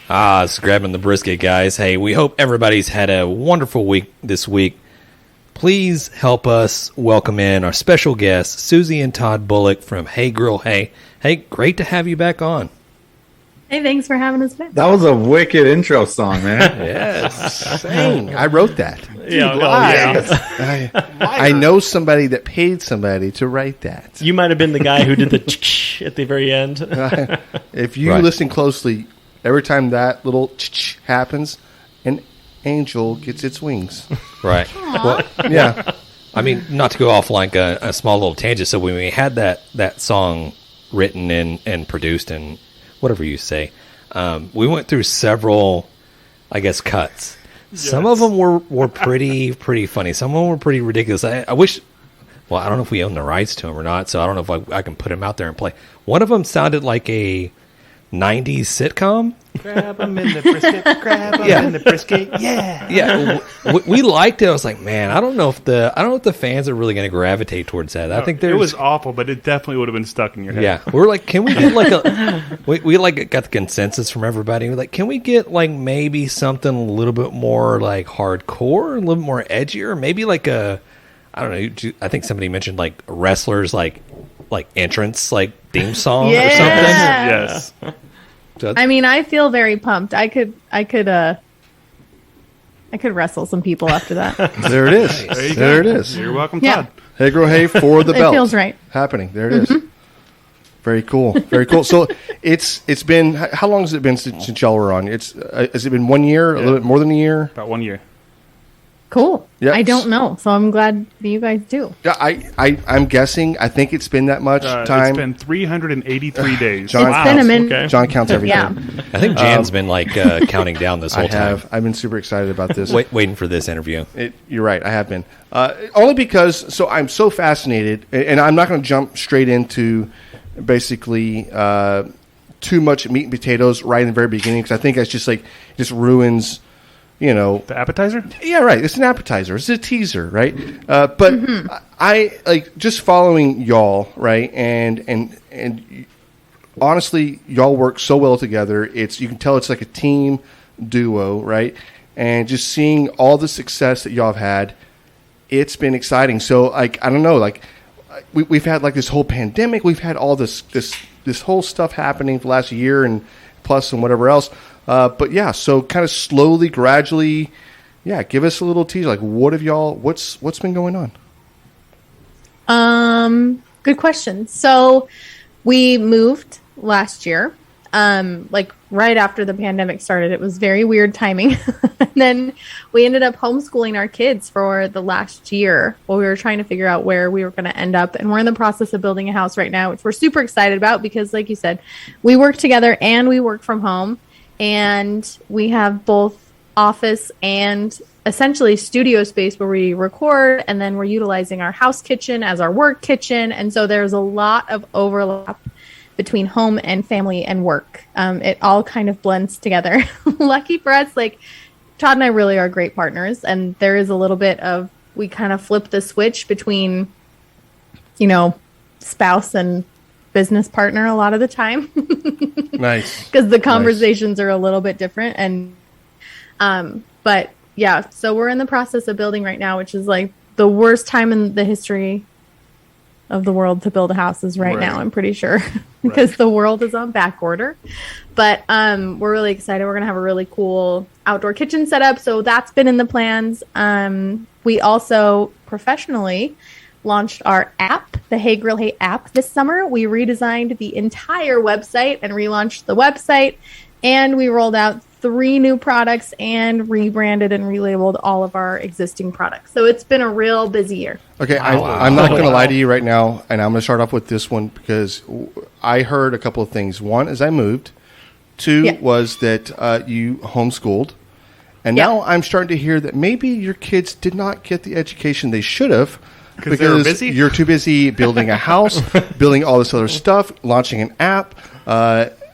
It's Grabbing the Brisket, guys. Hey, we hope everybody's had a wonderful week this week. Please help us welcome in our special guests, Susie and Todd Bullock from Hey Girl Hey. Hey, great to have you back on. Hey, thanks for having us back. That was a wicked intro song, man. Yes. I wrote that. I know somebody that paid somebody to write that. You might have been the guy who did the at the very end. If you listen closely, every time that little happens, an angel gets its wings. Right. Well, Yeah. I mean, not to go off like a small little tangent. So when we had that song written and produced and whatever you say, we went through several, I guess, cuts. Yes. Some of them were pretty funny. Some of them were pretty ridiculous. I wish, well, I don't know if we own the rights to them or not, so I don't know if I can put them out there and play. One of them sounded like a 90s sitcom. Grab them in the brisket, grab them in the brisket, Yeah, we liked it. I was like, man, I don't know if the fans are really going to gravitate towards that. I think it was awful, but it definitely would have been stuck in your head. Yeah, we were like, can we get like we like got the consensus from everybody. We're like, can we get like maybe something a little bit more like hardcore, a little bit more edgier, maybe like I don't know. I think somebody mentioned like wrestlers like entrance like theme song or something. Yes. So, I mean, I feel very pumped. I could wrestle some people after that. There it is. There it is. You're welcome, Yeah. Todd. Hey Girl Hey for the belt. It feels right. Happening. There it is. Very cool. Very cool. So it's been, how long has it been since y'all were on? Has it been 1 year? A little bit more than a year? About 1 year. Cool. Yes. I don't know, so I'm glad that you guys do. Yeah, I'm guessing. I think it's been that much time. It's been 383 days. John, It's been a minute. Okay. John counts everything. Yeah. I think Jan's been like counting down this whole time. I've been super excited about this. Waiting for this interview. You're right. I have been. Only because, I'm so fascinated, and I'm not going to jump straight into basically too much meat and potatoes right in the very beginning, because I think that's just just ruins, The appetizer? Yeah, right. It's an appetizer. It's a teaser, right? But I like just following y'all, right? And honestly, y'all work so well together. You can tell it's like a team duo, right? And just seeing all the success that y'all have had, it's been exciting. So, I don't know, we've had this whole pandemic. We've had all this whole stuff happening for the last year and plus and whatever else. But yeah, so kind of slowly, gradually, give us a little teaser. What's been going on? Good question. So we moved last year, right after the pandemic started. It was very weird timing. And then we ended up homeschooling our kids for the last year while we were trying to figure out where we were going to end up. And we're in the process of building a house right now, which we're super excited about because, like you said, we work together and we work from home. And we have both office and essentially studio space where we record, and then we're utilizing our house kitchen as our work kitchen. And so there's a lot of overlap between home and family and work. It all kind of blends together. Lucky for us, Todd and I really are great partners. And there is a little bit of, we kind of flip the switch between, spouse and business partner a lot of the time. Nice. Because the conversations are a little bit different. And but yeah, so we're in the process of building right now, which is the worst time in the history of the world to build a house is right now, I'm pretty sure. Because the world is on back order. But we're really excited. We're gonna have a really cool outdoor kitchen setup. So that's been in the plans. We also professionally launched our app, the Hey Girl Hey app, this summer. We redesigned the entire website and relaunched the website, and we rolled out 3 new products and rebranded and relabeled all of our existing products. So it's been a real busy year. Okay, I'm not going to lie to you right now, and I'm going to start off with this one because I heard a couple of things. One is I moved. 2 was that you homeschooled. And now I'm starting to hear that maybe your kids did not get the education they should have because they were busy? You're too busy building a house, building all this other stuff, launching an app.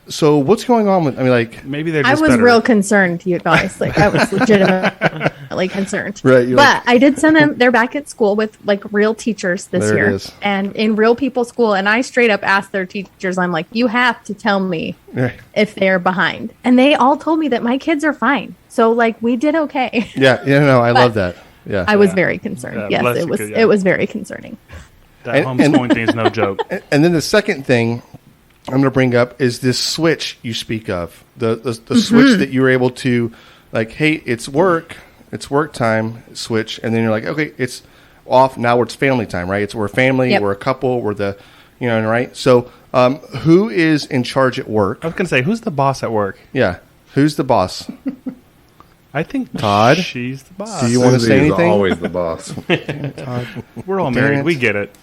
So what's going on with? Maybe they're just I was better. real concerned, you guys. I was legitimate. definitely concerned. Right, you're But I did send them, they're back at school with like real teachers this There it year. is. And in real people school. And I straight up asked their teachers, I'm like, you have to tell me Right. if they're behind. And they all told me that my kids are fine. So like we did okay. Yeah, no, I love that. Yeah. I was very concerned. Yeah, Yes, bless it you, was. 'cause, It was very concerning. That homeschooling thing is no joke. And then the second thing I'm going to bring up is this switch you speak of. The switch that you were able to, like, hey, it's work time, switch. And then you're like, okay, it's off. Now it's family time, right? We're a family, Yep. we're a couple, we're the, right? So who is in charge at work? I was going to say, who's the boss at work? Yeah. Who's the boss? I think Todd? She's the boss. Do you want to Susie say is anything? always the boss. We're all Damn married. it. We get it.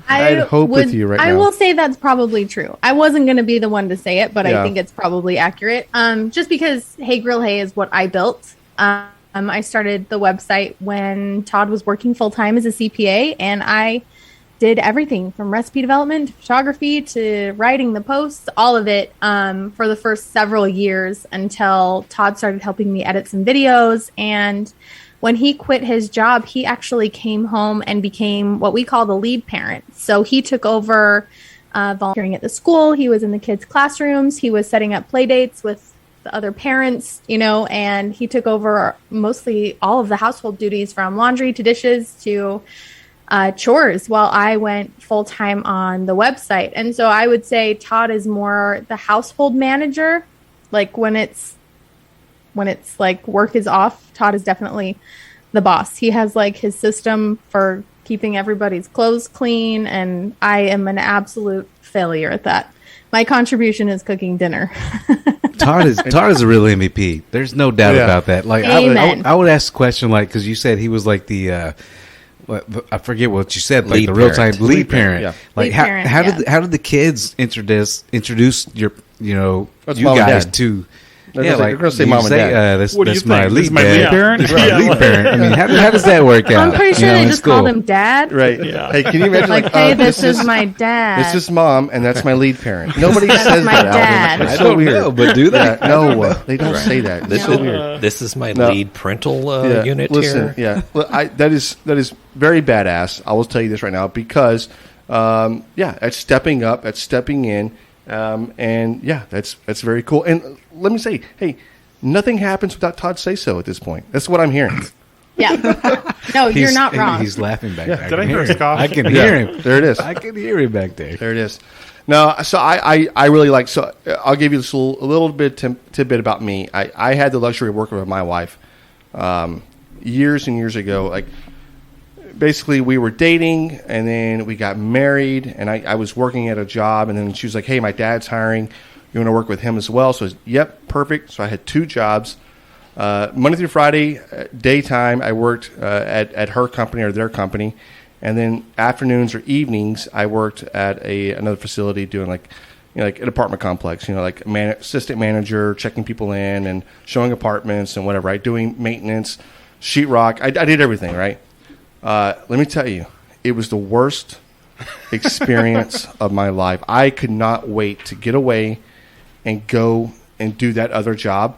I'd hope with you right I now. will say that's probably true. I wasn't going to be the one to say it, but Yeah. I think it's probably accurate. Just because Hey Grill Hey is what I built. I started the website when Todd was working full time as a CPA, and I did everything from recipe development to photography to writing the posts, all of it for the first several years until Todd started helping me edit some videos. And when he quit his job, he actually came home and became what we call the lead parent. So he took over volunteering at the school. He was in the kids' classrooms. He was setting up play dates with the other parents, and he took over mostly all of the household duties from laundry to dishes to chores while I went full time on the website. And so I would say Todd is more the household manager. Like when it's like work is off, Todd is definitely the boss. He has like his system for keeping everybody's clothes clean, and I am an absolute failure at that. My contribution is cooking dinner. Todd is a real MVP. There's no doubt about that. Like Amen. I would ask the question, like, because you said he was like the I forget what you said, like Lead the real time parent. lead parent. Yeah. Like Lead how parent, how yeah. did the kids introduce your That's you mom and guys dad. to They're gonna say you mom and dad. That's What do you my think? This lead is my lead dad. parent? That's my Yeah. lead parent. I mean, how does that work out? I'm pretty sure they in just school? call him dad. Right. Yeah. Hey, can you imagine? Like, hey, this is my dad. This is mom, and that's my lead parent. Nobody That's says my that. Alvin. dad. It's I so don't weird. know, but do they? Yeah, no, they don't say that. It's This, so is, weird. this is my No. lead parental Yeah, unit listen, here. yeah, well, that is very badass. I will tell you this right now because, it's stepping up, it's stepping in, and yeah, that's very cool. And let me say, hey, nothing happens without Todd say so at this point. That's what I'm hearing. Yeah. No, you're not wrong. He's laughing back there. Did I hear a scoff? I can hear him. There it is. I can hear him back there. There it is. No, so I really like. So I'll give you this a little bit tidbit about me. I had the luxury of working with my wife years and years ago. Like basically, we were dating, and then we got married, and I was working at a job, and then she was like, "Hey, my dad's hiring. You want to work with him as well?" So I was, yep, perfect. So I had 2 jobs. Monday through Friday, daytime, I worked at her company or their company. And then afternoons or evenings, I worked at another facility doing like an apartment complex, like assistant manager, checking people in and showing apartments and whatever, right? Doing maintenance, sheetrock. I did everything, right? Let me tell you, it was the worst experience of my life. I could not wait to get away and go and do that other job,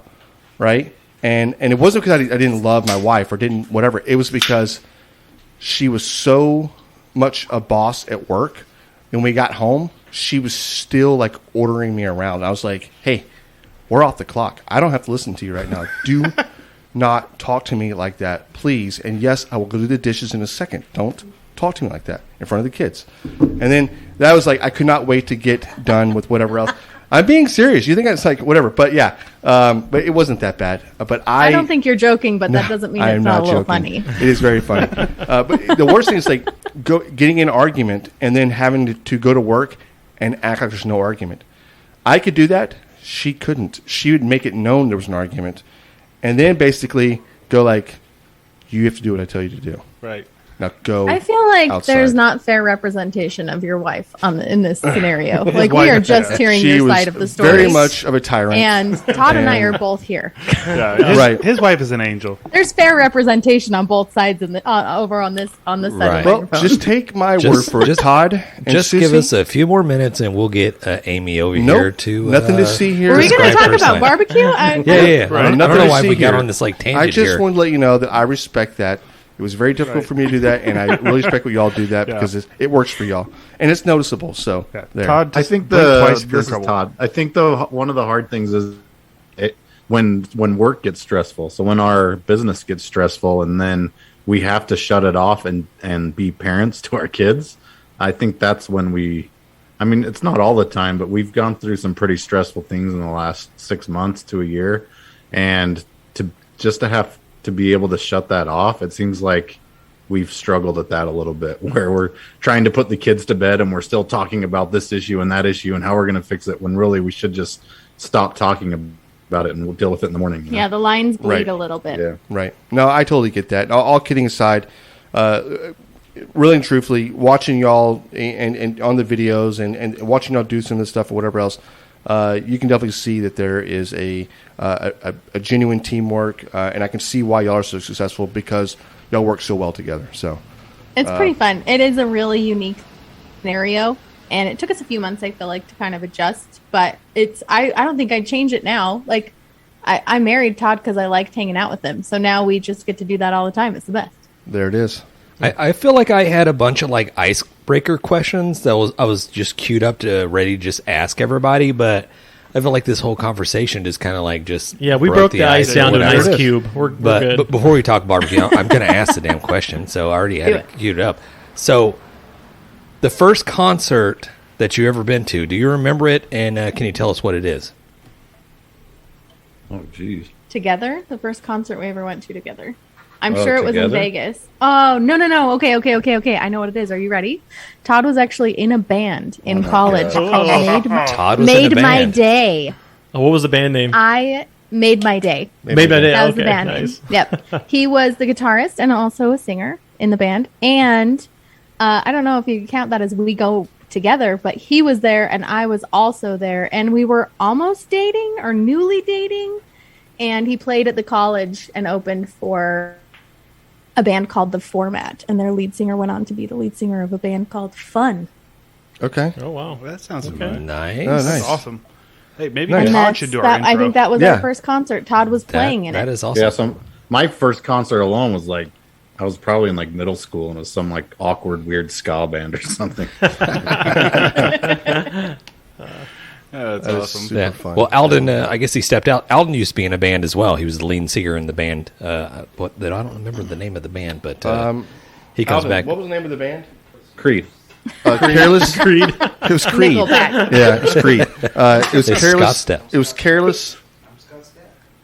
right? And it wasn't because I didn't love my wife or didn't whatever. It was because she was so much a boss at work. When we got home, she was still like ordering me around. I was like, hey, we're off the clock. I don't have to listen to you right now. Do not talk to me like that, please. And yes, I will go do the dishes in a second. Don't talk to me like that in front of the kids. And then that was like, I could not wait to get done with whatever else. I'm being serious. You think it's like whatever, but yeah, but it wasn't that bad. But I don't think you're joking, but that doesn't mean I it's am not a little joking. funny. It is very funny. But the worst thing is like getting in an argument and then having to go to work and act like there's no argument. I could do that. She couldn't. She would make it known there was an argument, and then basically go like, "You have to do what I tell you to do." Right. Now go. I feel like outside. there's not fair representation of your wife in this scenario. Like we are just hearing She your was side of the story. very much of a tyrant. And Todd and I are both here. Yeah, his wife is an angel. There's fair representation on both sides in the, over on this side. Right. Well, just take my word for it, Todd. And Just Susie, give us a few more minutes, and we'll get Amy over Nope, here to nothing to see here. Were we going to describe talk her about side. barbecue? Yeah. Right. I don't Nothing know to why see we got here. on this like tangent I just here. wanted to let you know that I respect that. It was very difficult for me to do that, and I really respect what y'all do that because it works for y'all, and it's noticeable. So, there. Todd, I think twice this is Todd. I think one of the hard things is when work gets stressful. So when our business gets stressful, and then we have to shut it off and be parents to our kids. I think that's when I mean, it's not all the time, but we've gone through some pretty stressful things in the last 6 months to a year, and to have to be able to shut that off, it seems like we've struggled at that a little bit, where we're trying to put the kids to bed and we're still talking about this issue and that issue and how we're going to fix it, when really we should just stop talking about it and we'll deal with it in the morning. You know? Yeah, the lines bleed Right. a little bit. Yeah. Right. No, I totally get that. All kidding aside, really and truthfully, watching y'all and on the videos and watching y'all do some of this stuff or whatever else, you can definitely see that there is a genuine teamwork, and I can see why y'all are so successful because y'all work so well together. So It's pretty fun. It is a really unique scenario, and it took us a few months, I feel like, to kind of adjust. But I don't think I'd change it now. Like, I married Todd because I liked hanging out with him. So now we just get to do that all the time. It's the best. there it is. I feel like I had a bunch of like icebreaker questions that I was just queued up to ready to just ask everybody, but I feel like this whole conversation just kind of like just We broke the ice or down to an whatever. ice cube. We're good. But before we talk barbecue, I'm going to ask the damn question. So I already had it queued up. So the first concert that you ever been to, do you remember it? And can you tell us what it is? Oh, geez. Together, the first concert we ever went to together. I'm Oh, sure it was in together? Vegas. Oh, no. Okay. I know what it is. Are you ready? Todd was actually in a band in college called Todd was in Made a My band. Day. Oh, what was the band name? I Made My Day. Maybe I did. That was Okay, the band nice. name. Yep. He was the guitarist and also a singer in the band. And I don't know if you count that as we go together, but he was there and I was also there. And we were almost dating or newly dating. And he played at the college and opened for a band called The Format. And their lead singer went on to be the lead singer of a band called Fun. Okay. Oh, wow. Well, that sounds Okay. Nice. Oh, nice. That's awesome. Hey, maybe And Todd should do our that, intro. I think that was Yeah. our first concert. Todd was playing in That it. is awesome. Yeah, so my first concert alone was like, I was probably in like middle school, and it was some like awkward, weird ska band or something. Yeah, that's That is awesome. super fun. Well, Alden, I guess he stepped out. Alden used to be in a band as well. He was the lead singer in the band. I don't remember the name of the band, but he comes Alvin, back. what was the name of the band? Creed. Careless Creed. It was Creed. Nickelback. Yeah, it was Creed. It was It's careless. Scottsdale. It was careless. Careless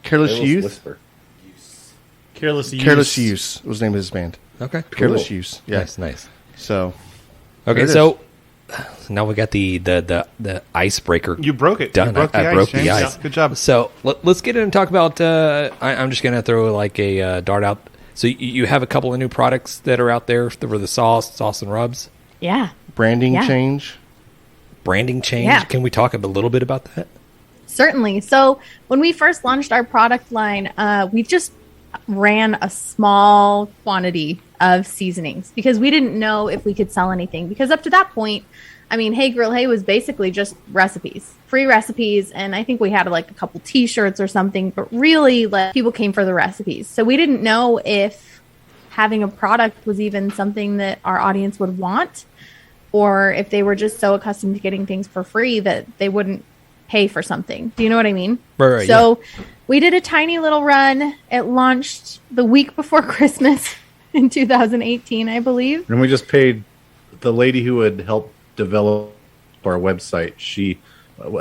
Careless Youth. Whisper. Careless Use. Careless Use was the name of his band. Okay, Careless Use. Yeah. nice. So Okay, it so now we got the icebreaker. You broke it. Done. You broke the I ice, broke the James. ice. Yeah, good job. So let's get in and talk about. I'm just gonna throw like a dart out. So you have a couple of new products that are out there for the sauce and rubs. Yeah. branding Yeah. change. Branding change. Yeah. Can we talk a little bit about that? Certainly. So when we first launched our product line, we just ran a small quantity of seasonings because we didn't know if we could sell anything. Because up to that point, I mean, Hey Grill Hey was basically just recipes, free recipes. And I think we had like a couple t-shirts or something, but really like people came for the recipes. So we didn't know if having a product was even something that our audience would want, or if they were just so accustomed to getting things for free that they wouldn't pay for something. Do you know what I mean? Right, so we did a tiny little run. It launched the week before Christmas in 2018, I believe. And we just paid the lady who would help develop our website. She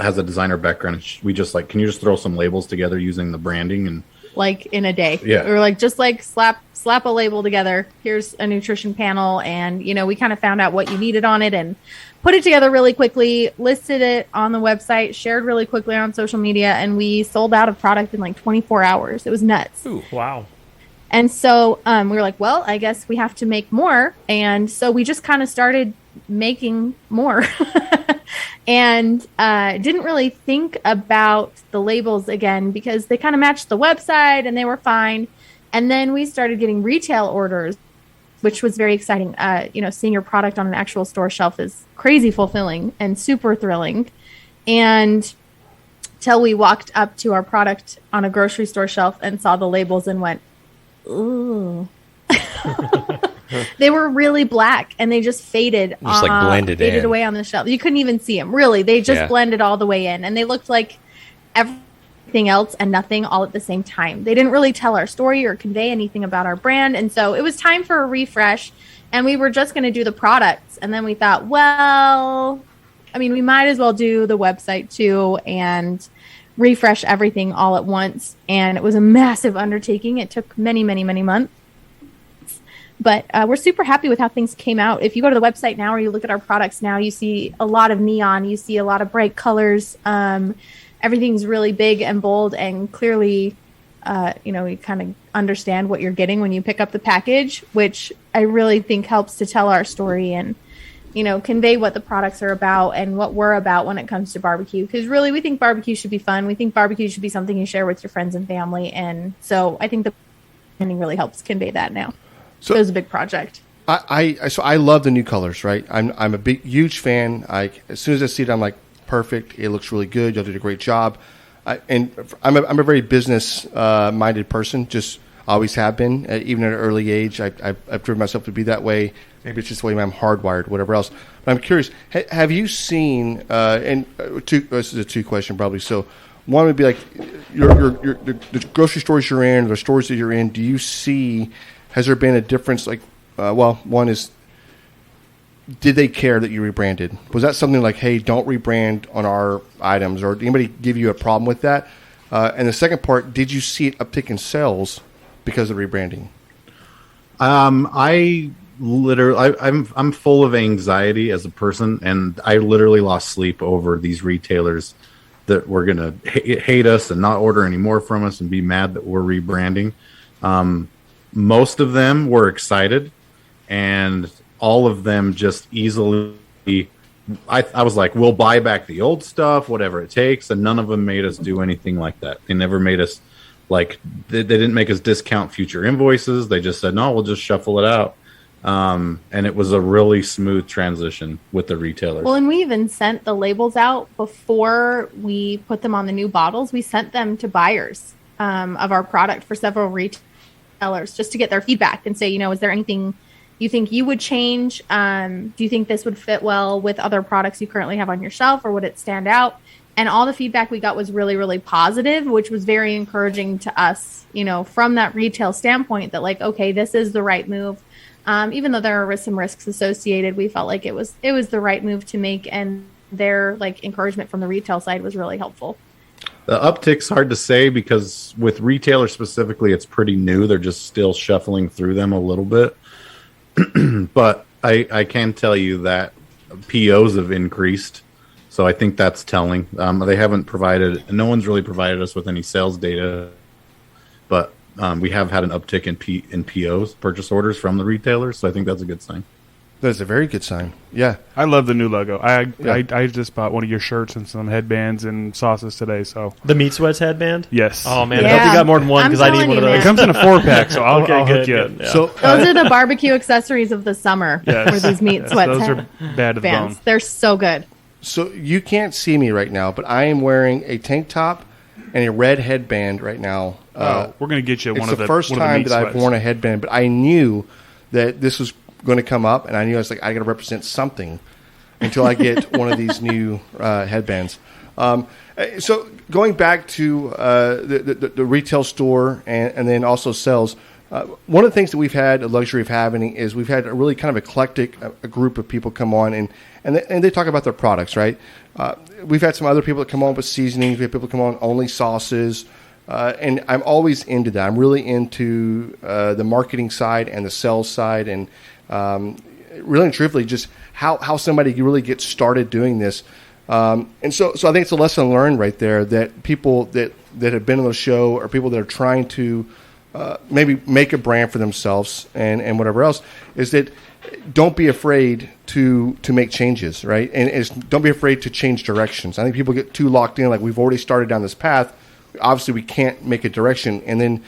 has a designer background. We just like, can you just throw some labels together using the branding? And Like in a day. Yeah. We were like, just like slap a label together. Here's a nutrition panel. And, you know, we kind of found out what you needed on it and put it together really quickly, listed it on the website, shared really quickly on social media, and we sold out of product in like 24 hours. It was nuts. Ooh, wow. And so we were like, well, I guess we have to make more. And so we just kind of started making more and didn't really think about the labels again because they kind of matched the website and they were fine. And then we started getting retail orders, which was very exciting. Seeing your product on an actual store shelf is crazy fulfilling and super thrilling. And till we walked up to our product on a grocery store shelf and saw the labels and went, ooh. They were really black and they just faded. Just like blended faded in. away on the shelf. You couldn't even see them. Really, they just blended all the way in, and they looked like everything else and nothing all at the same time. They didn't really tell our story or convey anything about our brand, and so it was time for a refresh. And we were just going to do the products, and then we thought, well, I mean, we might as well do the website too and refresh everything all at once. And it was a massive undertaking. It took many, many, many months. But we're super happy with how things came out. If you go to the website now or you look at our products now, you see a lot of neon. You see a lot of bright colors. Everything's really big and bold and clearly, you kind of understand what you're getting when you pick up the package, which I really think helps to tell our story and, convey what the products are about and what we're about when it comes to barbecue. Because really, we think barbecue should be fun. We think barbecue should be something you share with your friends and family. And so I think the branding really helps convey that now. So it was a big project. I love the new colors, right? I'm a huge fan. As soon as I see it, I'm like, perfect. It looks really good. Y'all did a great job. I'm a very business minded person. Just always have been. Even at an early age, I've driven myself to be that way. Maybe it's just the way I'm hardwired, whatever else. But I'm curious. Have you seen? This is a two question probably. So one would be like the grocery stores you're in, the stores that you're in. Do you see? Has there been a difference? Like, one is, did they care that you rebranded? Was that something like, hey, don't rebrand on our items? Or did anybody give you a problem with that? And the second part, did you see it uptick in sales because of rebranding? I'm full of anxiety as a person, and I literally lost sleep over these retailers that were going to hate us and not order any more from us and be mad that we're rebranding. Most of them were excited, and all of them just easily, I was like, we'll buy back the old stuff, whatever it takes. And none of them made us do anything like that. They never made us they didn't make us discount future invoices. They just said, no, we'll just shuffle it out. And it was a really smooth transition with the retailers. Well, and we even sent the labels out before we put them on the new bottles. We sent them to buyers of our product for several retailers just to get their feedback and say, is there anything you think you would change? Do you think this would fit well with other products you currently have on your shelf, or would it stand out? And all the feedback we got was really, really positive, which was very encouraging to us, from that retail standpoint that like, okay, this is the right move. Even though there are some risks associated, we felt like it was the right move to make, and their encouragement from the retail side was really helpful. The uptick's hard to say because with retailers specifically, it's pretty new. They're just still shuffling through them a little bit. But I can tell you that POs have increased. So I think that's telling. They haven't provided, no one's really provided us with any sales data, but we have had an uptick in POs, purchase orders from the retailers. So I think that's a good sign. That's a very good sign. Yeah. I love the new logo. I just bought one of your shirts and some headbands and sauces today. So the Meat Sweats headband? Yes. Oh, man. Yeah. I hope you got more than one because I need one of those. It comes in a 4-pack, so I'll hook you up. Yeah. So, those are the barbecue accessories of the summer. Yes. For these Meat Sweats Those are bad to the bands. bone. They're so good. So you can't see me right now, but I am wearing a tank top and a red headband right now. We're going to get you one of the It's the first time that I've worn a headband, but I knew that this was going to come up, and I knew I was like, I got to represent something until I get one of these new headbands. So going back to the retail store and then also sales, one of the things that we've had the luxury of having is we've had a really kind of eclectic a group of people come on and they talk about their products, right? We've had some other people that come on with seasonings. We have people come on only sauces. And I'm always into that. I'm really into the marketing side and the sales side, and really and truthfully, just how somebody really gets started doing this. And so I think it's a lesson learned right there that people that have been on the show or people that are trying to maybe make a brand for themselves and whatever else, is that don't be afraid to make changes, right? And don't be afraid to change directions. I think people get too locked in, like we've already started down this path. Obviously, we can't make a direction. And then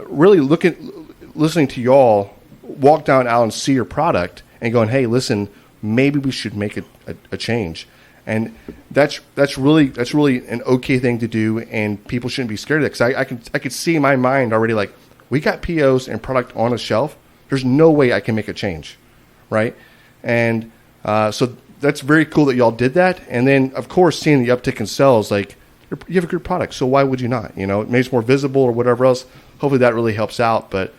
really listening to y'all walk down aisle and see your product and going, hey, listen, maybe we should make a change. And that's really an okay thing to do, and people shouldn't be scared of it. Because I could see in my mind already, like, we got POs and product on a shelf. There's no way I can make a change, right? And so that's very cool that y'all did that. And then, of course, seeing the uptick in sales, like, you have a good product, so why would you not? You know, it makes it more visible or whatever else. Hopefully that really helps out. But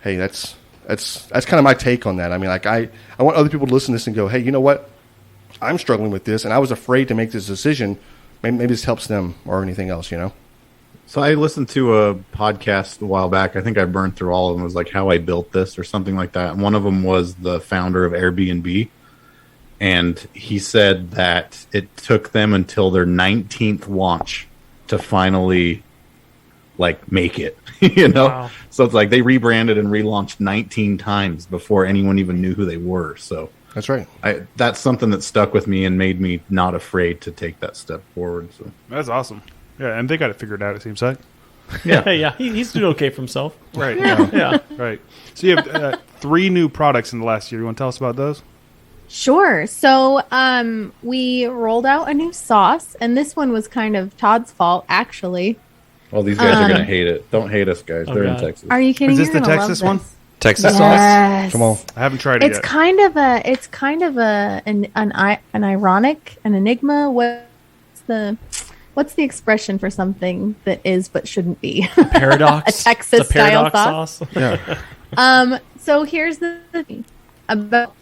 hey, that's kind of my take on that. I mean, like, I want other people to listen to this and go, hey, you know what? I'm struggling with this, and I was afraid to make this decision. Maybe this helps them or anything else, you know? So I listened to a podcast a while back. I think I burned through all of them. It was like How I Built This or something like that. And one of them was the founder of Airbnb. And he said that it took them until their 19th launch to finally, like, make it. You know? Wow. So it's like they rebranded and relaunched 19 times before anyone even knew who they were. So that's right. That's something that stuck with me and made me not afraid to take that step forward. So that's awesome. Yeah, and they got it figured out, it seems like. Yeah, yeah, he's doing okay for himself. Right. Yeah. Right. So you have 3 new products in the last year. You want to tell us about those? Sure. So we rolled out a new sauce, and this one was kind of Todd's fault, actually. Oh, these guys are going to hate it. Don't hate us, guys. They're in Texas. Are you kidding? Is this the Texas one? Texas sauce? Come on. I haven't tried it yet. It's kind of an ironic, an enigma. What's the expression for something that is but shouldn't be? Paradox. A Texas it's a paradox style sauce. Yeah. So here's the thing about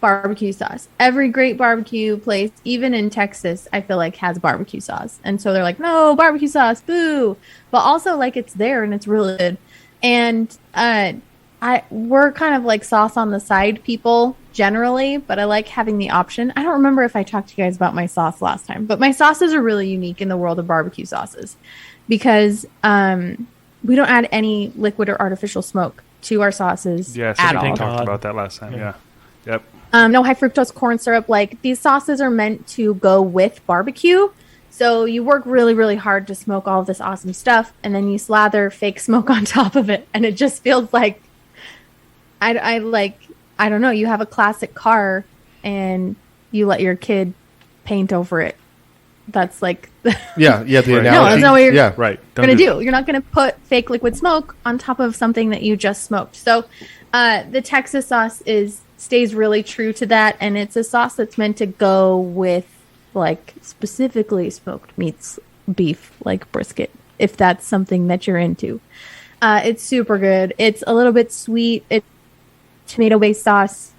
barbecue sauce. Every great barbecue place, even in Texas, I feel like has barbecue sauce. And so they're like, no, barbecue sauce, boo. But also, like, it's there and it's really good. And we're kind of like sauce on the side people generally, but I like having the option. I don't remember if I talked to you guys about my sauce last time, but my sauces are really unique in the world of barbecue sauces because we don't add any liquid or artificial smoke to our sauces at all. Yeah, talked about that last time. Yeah. Yep. No high fructose corn syrup. Like, these sauces are meant to go with barbecue. So you work really, really hard to smoke all of this awesome stuff, and then you slather fake smoke on top of it, and it just feels like I don't know. You have a classic car, and you let your kid paint over it. That's like the the analogy. No, that's not what you're going to do. You're not going to put fake liquid smoke on top of something that you just smoked. So the Texas sauce stays really true to that, and it's a sauce that's meant to go with, like, specifically smoked meats, beef, like brisket, if that's something that you're into. It's super good. It's a little bit sweet. It's tomato-based sauce.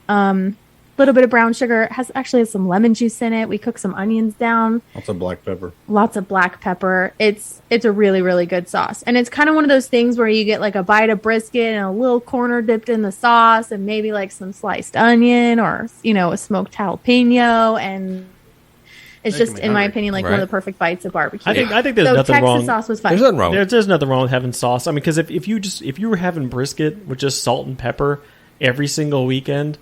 Little bit of brown sugar. Has some lemon juice in it. We cook some onions down. Lots of black pepper. It's a really, really good sauce. And it's kind of one of those things where you get like a bite of brisket and a little corner dipped in the sauce and maybe like some sliced onion or, a smoked jalapeno. And it's just, in my opinion, like one of the perfect bites of barbecue. I think there's nothing wrong. Texas sauce was fine. There's nothing wrong. There's nothing wrong with having sauce. I mean, because if you were having brisket with just salt and pepper every single weekend,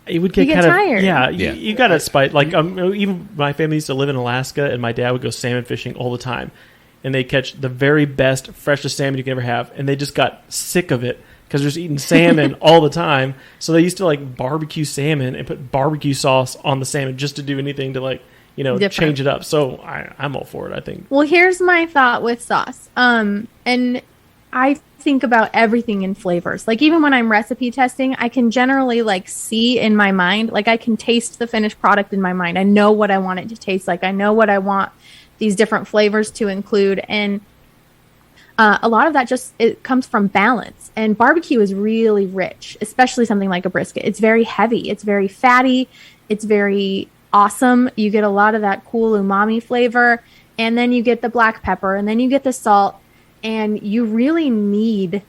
it would get kind of tired. Yeah. You got to spice. Like, even my family used to live in Alaska, and my dad would go salmon fishing all the time, and they catch the very best, freshest salmon you can ever have, and they just got sick of it because they're just eating salmon all the time. So they used to like barbecue salmon and put barbecue sauce on the salmon just to do anything to like change it up. So I'm all for it, I think. Well, here's my thought with sauce. And I think about everything in flavors. Like, even when I'm recipe testing, I can generally like see in my mind, like I can taste the finished product in my mind. I know what I want it to taste like. I know what I want these different flavors to include. And a lot of that it comes from balance. And barbecue is really rich, especially something like a brisket. It's very heavy. It's very fatty. It's very awesome. You get a lot of that cool umami flavor. And then you get the black pepper. And then you get the salt. And you really need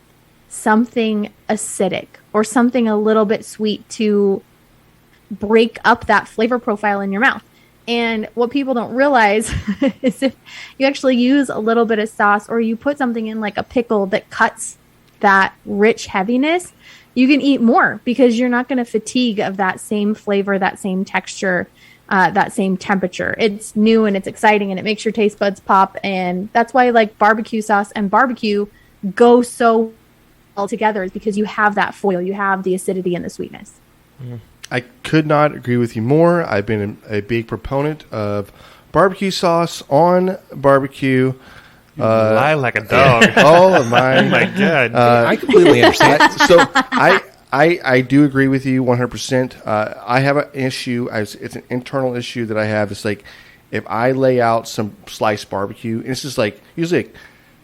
something acidic or something a little bit sweet to break up that flavor profile in your mouth. And what people don't realize is if you actually use a little bit of sauce or you put something in like a pickle that cuts that rich heaviness, you can eat more because you're not going to fatigue of that same flavor, that same texture, that same temperature. It's new and it's exciting and it makes your taste buds pop. And that's why like barbecue sauce and barbecue go so well together, is because you have that foil, you have the acidity and the sweetness. I could not agree with you more. I've been a big proponent of barbecue sauce on barbecue. You lie like a dog. All of mine. Oh my God. I completely understand. So I do agree with you 100%. I have an issue. It's an internal issue that I have. It's like if I lay out some sliced barbecue, and it's just like usually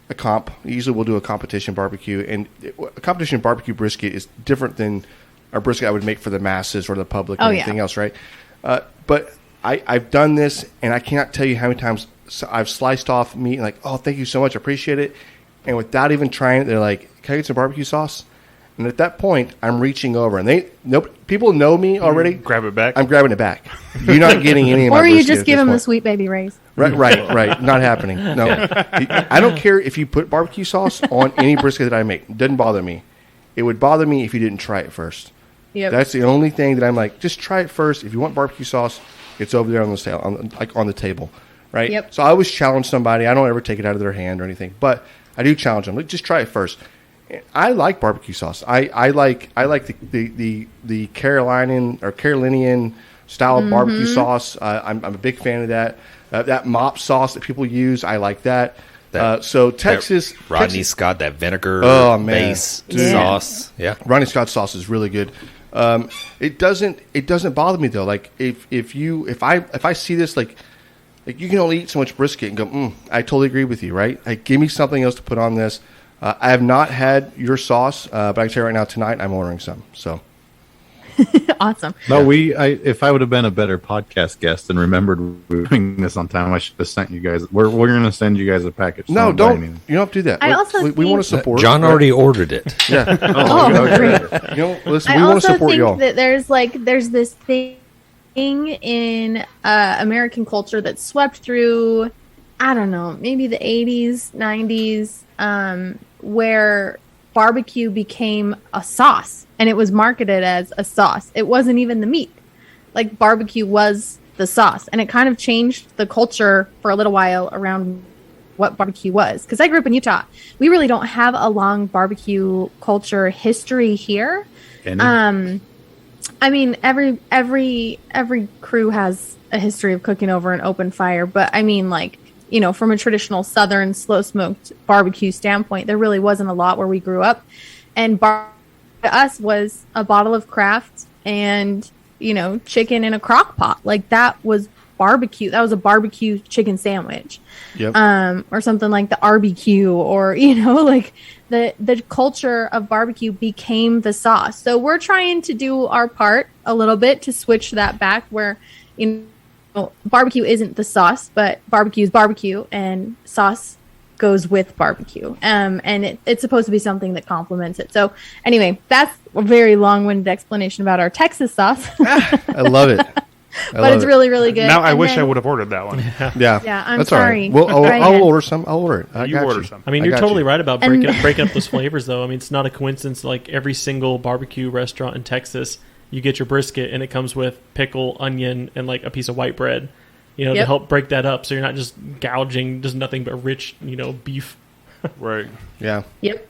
a comp. Usually we'll do a competition barbecue, and a competition barbecue brisket is different than a brisket I would make for the masses or the public or anything else, right? But I've done this, and I cannot tell you how many times I've sliced off meat and like, oh, thank you so much, I appreciate it. And without even trying it, they're like, can I get some barbecue sauce? And at that point, I'm reaching over, and people know me already. Grab it back. I'm grabbing it back. You're not getting any of my Or you brisket just at give this them the point. Sweet Baby Ray's. Right. Not happening. No. I don't care if you put barbecue sauce on any brisket that I make. It doesn't bother me. It would bother me if you didn't try it first. Yep. That's the only thing that I'm like, just try it first. If you want barbecue sauce, it's over there on the table, right? Yep. So I always challenge somebody. I don't ever take it out of their hand or anything, but I do challenge them. Like, just try it first. I like barbecue sauce. I like the Carolinian style of barbecue sauce. I'm a big fan of that. That mop sauce that people use, I like that. So Texas, Rodney Scott, that vinegar base sauce. Yeah, Rodney Scott sauce is really good. It doesn't bother me though. Like if I see this like you can only eat so much brisket and go, I totally agree with you, right? Like, give me something else to put on this. I have not had your sauce, but I can tell you right now, tonight I'm ordering some. So Awesome. No, if I would have been a better podcast guest and remembered we were doing this on time, I should have sent you guys. We're going to send you guys a package. No, don't. You don't have to do that. We want to support. John already ordered it. Yeah. Great. Listen, I we want also to support think y'all. that there's this thing in American culture that swept through, I don't know, maybe the 80s, 90s, where barbecue became a sauce and it was marketed as a sauce. It wasn't even the meat. Like, barbecue was the sauce, and it kind of changed the culture for a little while around what barbecue was. Because I grew up in Utah. We really don't have a long barbecue culture history here. I mean, every crew has a history of cooking over an open fire, but I mean, like, you know, from a traditional Southern slow smoked barbecue standpoint, there really wasn't a lot where we grew up. And to us was a bottle of Kraft and, you know, chicken in a crock pot. Like, that was barbecue. That was a barbecue chicken sandwich. Yep. Or something like the RBQ, or, you know, like the culture of barbecue became the sauce. So we're trying to do our part a little bit to switch that back, where, you know, barbecue isn't the sauce, but barbecue is barbecue, and sauce goes with barbecue. And it's supposed to be something that complements it. So anyway, that's a very long-winded explanation about our Texas sauce. I love it. But it's really, really good. Now I And wish I then- would have ordered that one. Yeah, I'm that's sorry. all right. Well, Try I'll again. order some. I'll order it. I You got order some. I mean, I you're got totally you. right about And- breaking up those flavors, though. I mean, it's not a coincidence. Like, every single barbecue restaurant in Texas, you get your brisket, and it comes with pickle, onion, and like a piece of white bread, you know, to Yep. help break that up. So you're not just gouging just nothing but rich, you know, beef. Right. Yeah. Yep.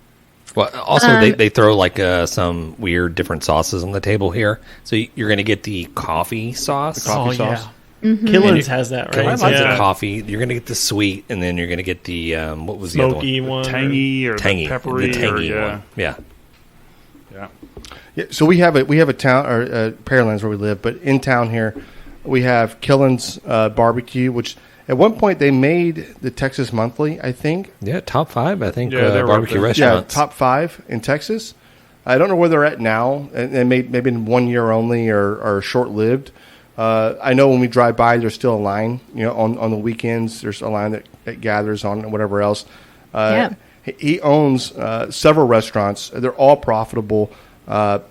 Well, also they throw like some weird different sauces on the table here. So you're going to get the coffee sauce. Coffee sauce. Killins has that, right? Killins has Yeah. the coffee. You're going to get the sweet, and then you're going to get the what was the other Smoky one? one. Tangy or Tangy, the peppery the tangy or, one. Yeah. Yeah. Yeah, so we have a town, or Pearland's where we live, but in town here we have Killen's Barbecue, which at one point they made the Texas Monthly, I think. Yeah, top 5, I think, Yeah, they were up barbecue there. restaurants. Yeah, top 5 in Texas. I don't know where they're at now, and maybe in 1 year only or short lived. I know when we drive by, there's still a line. You know, on the weekends, there's a line that gathers on and whatever else. Yeah. He owns several restaurants. They're all profitable, and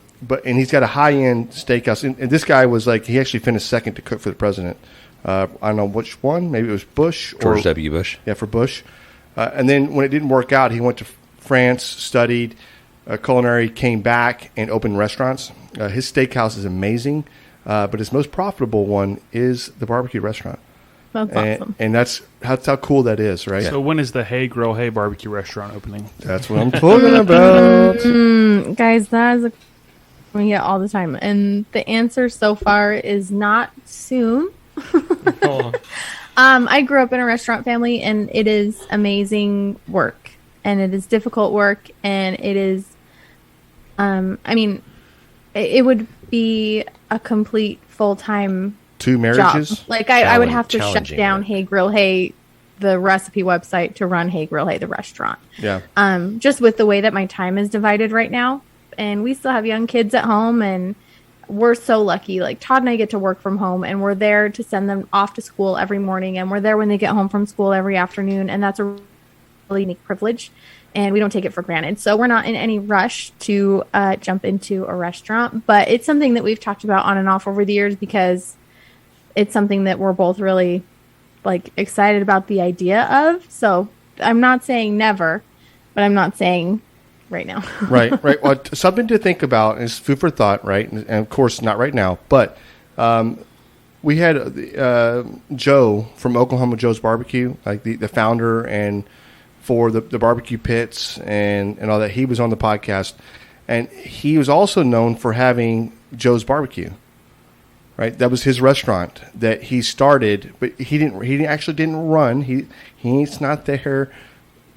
he's got a high end steakhouse. And this guy was like, he actually finished second to cook for the president. I don't know which one. Maybe it was Bush or George W. Bush. Yeah, for Bush. And then when it didn't work out, he went to France, studied, culinary came back and opened restaurants. His steakhouse is amazing, but his most profitable one is the barbecue restaurant. That's awesome. And that's how cool that is, right? So when is the Hey Grill Hey barbecue restaurant opening? That's what I'm talking about. Guys, that is a we get all the time. And the answer so far is not soon. I grew up in a restaurant family, and it is amazing work. And it is difficult work. And it is, it would be a complete full-time 2 marriages. job. Like I would have to shut down Hey Grill Hey, the recipe website, to run Hey Grill Hey, the restaurant. Yeah. Just with the way that my time is divided right now. And we still have young kids at home, and we're so lucky. Like Todd and I get to work from home, and we're there to send them off to school every morning, and we're there when they get home from school every afternoon. And that's a really unique privilege, and we don't take it for granted. So we're not in any rush to jump into a restaurant, but it's something that we've talked about on and off over the years, because it's something that we're both really excited about the idea of. So I'm not saying never, but I'm not saying right now. Right. Well, something to think about is food for thought, right? And of course, not right now, but we had Joe from Oklahoma Joe's Barbecue, like the founder, and for the barbecue pits and all that. He was on the podcast, and he was also known for having Joe's Barbecue. Right, that was his restaurant that he started, but he actually didn't run. He's not there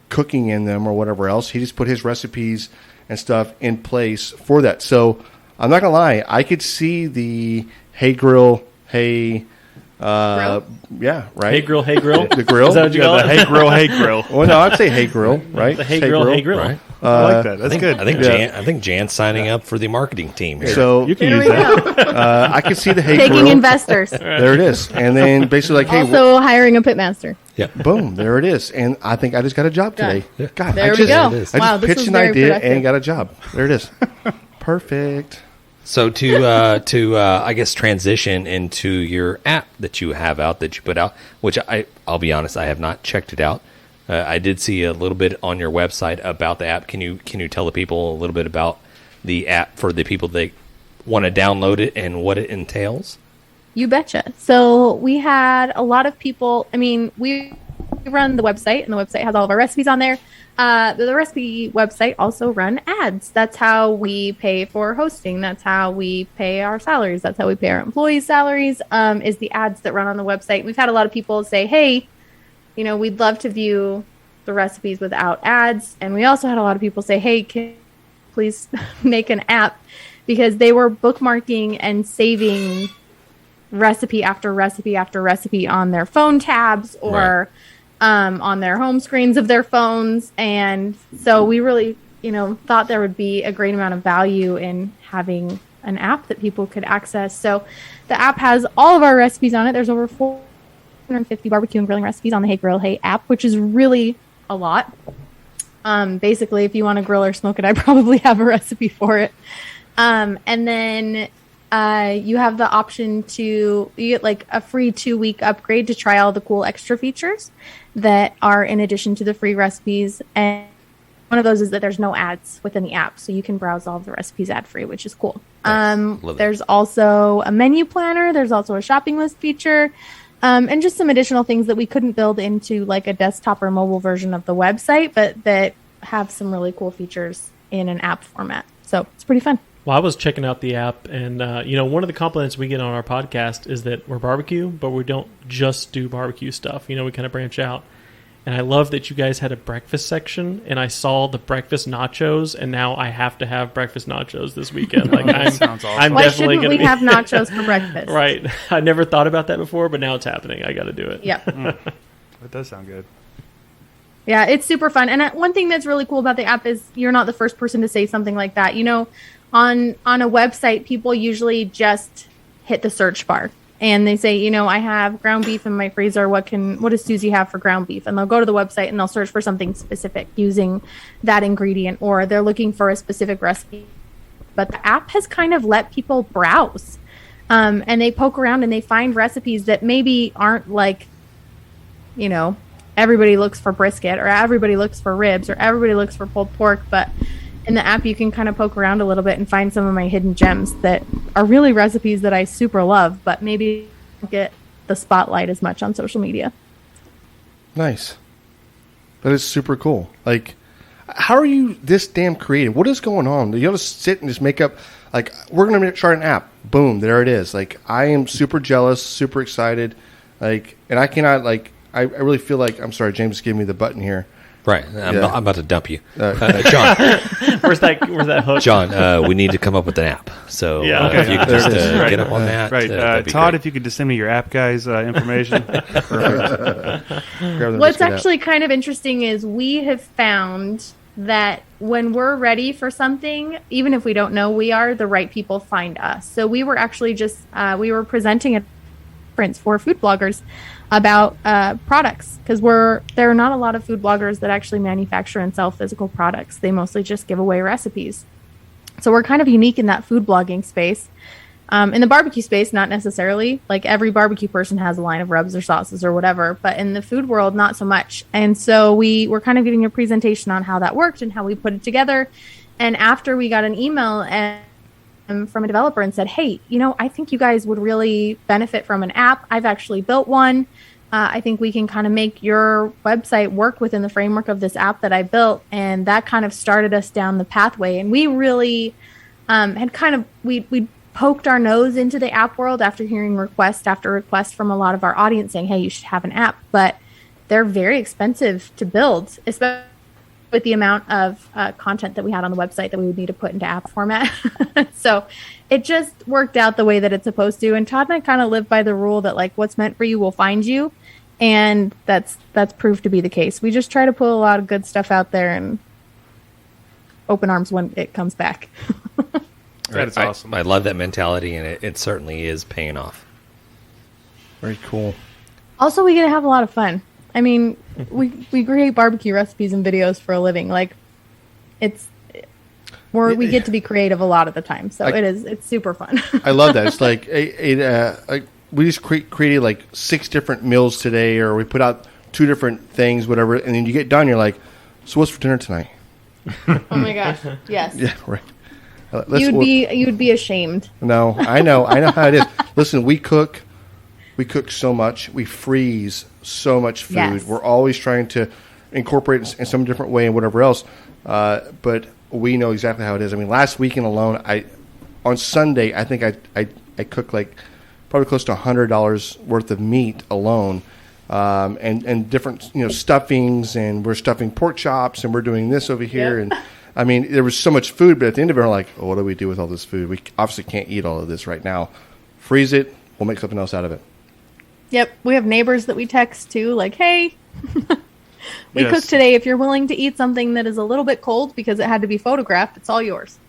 cooking in them or whatever else. He just put his recipes and stuff in place for that. So I'm not gonna lie, I could see the Hey Grill, Hey, yeah, right. Hey Grill, Hey Grill. The grill. Is that what you call it? Hey Grill, Hey Grill. Well, no, I'd say Hey Grill, right? The Hey Grill, Hey Grill. Right. I like that. That's good. I think Jan's signing up for the marketing team here. So You can use that. I could see the Hey Taking Grill. investors. There it is, and then basically hey. Also hiring a pitmaster. Yeah. Boom, there it is. And I think I just got a job today. Yeah. God, There I we just, go. I just Wow, this pitched was an very idea productive. and got a job. There it is. Perfect. So to I guess transition into your app that you have out, that you put out, which I'll be honest, I have not checked it out. I did see a little bit on your website about the app. Can you tell the people a little bit about the app for the people that want to download it and what it entails? You betcha. So we had a lot of people. I mean, we run the website, and the website has all of our recipes on there. The recipe website also run ads. That's how we pay for hosting. That's how we pay our salaries. That's how we pay our employees' salaries, is the ads that run on the website. We've had a lot of people say, hey, we'd love to view the recipes without ads. And we also had a lot of people say, hey, can you please make an app? Because they were bookmarking and saving recipe after recipe after recipe on their phone tabs or on their home screens of their phones. And so we really, thought there would be a great amount of value in having an app that people could access. So the app has all of our recipes on it. There's over 450 barbecue and grilling recipes on the Hey Grill Hey app, which is really a lot. Basically, if you want to grill or smoke it, I probably have a recipe for it. And then you have the option you get a free 2-week upgrade to try all the cool extra features that are in addition to the free recipes. And one of those is that there's no ads within the app, so you can browse all of the recipes ad-free, which is cool. Nice. There's also a menu planner. There's also a shopping list feature. And just some additional things that we couldn't build into a desktop or mobile version of the website, but that have some really cool features in an app format. So it's pretty fun. Well, I was checking out the app, and one of the compliments we get on our podcast is that we're barbecue, but we don't just do barbecue stuff. We kind of branch out. And I love that you guys had a breakfast section, and I saw the breakfast nachos, and now I have to have breakfast nachos this weekend. Sounds awesome. I'm Why definitely shouldn't going we to have nachos for breakfast? Right. I never thought about that before, but now it's happening. I got to do it. Yep. That does sound good. Yeah, it's super fun. And one thing that's really cool about the app is you're not the first person to say something like that. On a website, people usually just hit the search bar and they say, I have ground beef in my freezer. What does Susie have for ground beef? And they'll go to the website and they'll search for something specific using that ingredient, or they're looking for a specific recipe. But the app has kind of let people browse, and they poke around and they find recipes that maybe aren't everybody looks for brisket, or everybody looks for ribs, or everybody looks for pulled pork, but in the app, you can kind of poke around a little bit and find some of my hidden gems that are really recipes that I super love, but maybe don't get the spotlight as much on social media. Nice. That is super cool. Like, how are you this damn creative? What is going on? You just sit and just make up, like, we're going to start an app. Boom, there it is. Like, I am super jealous, super excited. Like, and I cannot, like, I really feel like, I'm sorry, James gave me the button here. Right. I'm about to dump you. John. Where's that hook? John, we need to come up with an app. So if you could just get up on that. Right. That'd be Todd, great. if you could just send me your app guys information. What's actually kind of interesting is we have found that when we're ready for something, even if we don't know we are, the right people find us. So we were actually we were presenting a conference for food bloggers about products, because there are not a lot of food bloggers that actually manufacture and sell physical products. They mostly just give away recipes. So we're kind of unique in that food blogging space. In the barbecue space, not necessarily. Like, every barbecue person has a line of rubs or sauces or whatever, but in the food world, not so much. And so we were kind of giving a presentation on how that worked and how we put it together. And after we got an email from a developer and said, hey, I think you guys would really benefit from an app. I've actually built one. I think we can kind of make your website work within the framework of this app that I built. And that kind of started us down the pathway. And we really we poked our nose into the app world after hearing request after request from a lot of our audience saying, hey, you should have an app. But they're very expensive to build, especially with the amount of content that we had on the website that we would need to put into app format. So it just worked out the way that it's supposed to. And Todd and I kind of live by the rule that, like, what's meant for you will find you. And that's proved to be the case. We just try to put a lot of good stuff out there and open arms when it comes back. That is awesome. I love that mentality, and it certainly is paying off. Very cool. Also, we get to have a lot of fun. I mean, we create barbecue recipes and videos for a living. Like, we get to be creative a lot of the time. So it's super fun. I love that. It's like we just created like 6 different meals today, or we put out 2 different things, whatever, and then you get done, you're like, so what's for dinner tonight? Oh my gosh. Yes. Yeah, right. You'd be ashamed. No, I know how it is. Listen, we cook so much. We freeze so much food. Yes. We're always trying to incorporate it in some different way and whatever else. But we know exactly how it is. I mean, last weekend alone, on Sunday, I think I cooked like probably close to $100 worth of meat alone, and different stuffings, and we're stuffing pork chops, and we're doing this over here, Yep. and I mean, there was so much food, but at the end of it, we're like, oh, what do we do with all this food? We obviously can't eat all of this right now. Freeze it. We'll make something else out of it. Yep. We have neighbors that we text to, like, hey, we Yes. cooked today. If you're willing to eat something that is a little bit cold because it had to be photographed, it's all yours.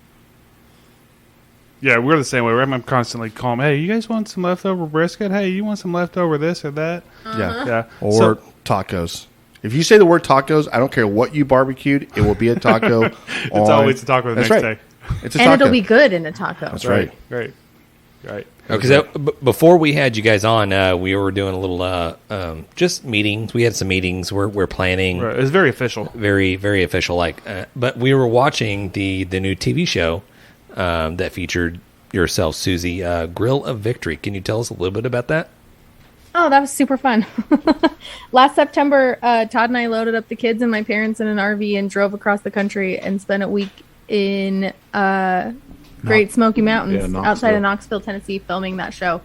Yeah, we're the same way. I'm constantly calling, hey, you guys want some leftover brisket? Hey, you want some leftover this or that? Yeah. Or tacos. If you say the word tacos, I don't care what you barbecued, it will be a taco. It's always a taco the That's next right. day. It's a And taco. it'll be good in a taco. That's right. Right. Because before we had you guys on, we were doing a little just meetings. We had some meetings. We're planning. Right. It's very official. Very, very official. But we were watching the new TV show that featured yourself, Susie, Grill of Victory. Can you tell us a little bit about that? Oh, that was super fun. Last September, Todd and I loaded up the kids and my parents in an RV and drove across the country and spent a week in Great Smoky Mountains outside of Knoxville, Tennessee, filming that show.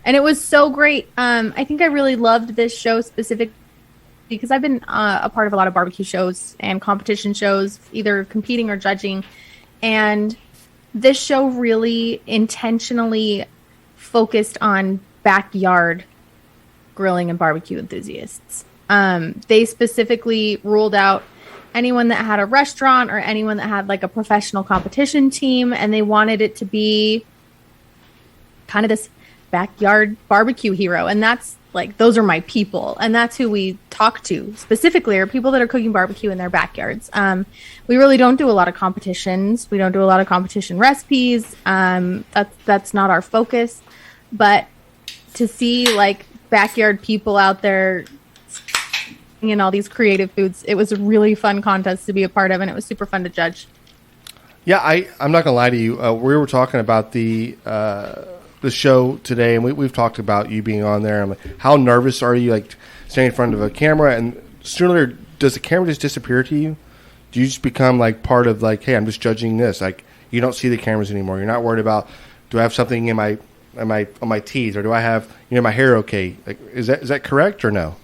And it was so great. I think I really loved this show specifically because I've been a part of a lot of barbecue shows and competition shows, either competing or judging. And this show really intentionally focused on backyard grilling and barbecue enthusiasts. They specifically ruled out anyone that had a restaurant or anyone that had like a professional competition team, and they wanted it to be kind of this backyard barbecue hero. And that's like, those are my people, and that's who we talk to specifically, are people that are cooking barbecue in their backyards. We really don't do a lot of competitions. We don't do a lot of competition recipes. That's not our focus. But to see like backyard people out there in all these creative foods, it was a really fun contest to be a part of, and it was super fun to judge. Yeah, I'm not gonna lie to you. We were talking about the show today, and we've talked about you being on there. I'm like, how nervous are you, like standing in front of a camera? And sooner or later, does the camera just disappear to you? Do you just become like part of like, hey, I'm just judging this? Like you don't see the cameras anymore. You're not worried about, do I have something in my on my teeth, or do I have my hair okay? Like is that correct or no?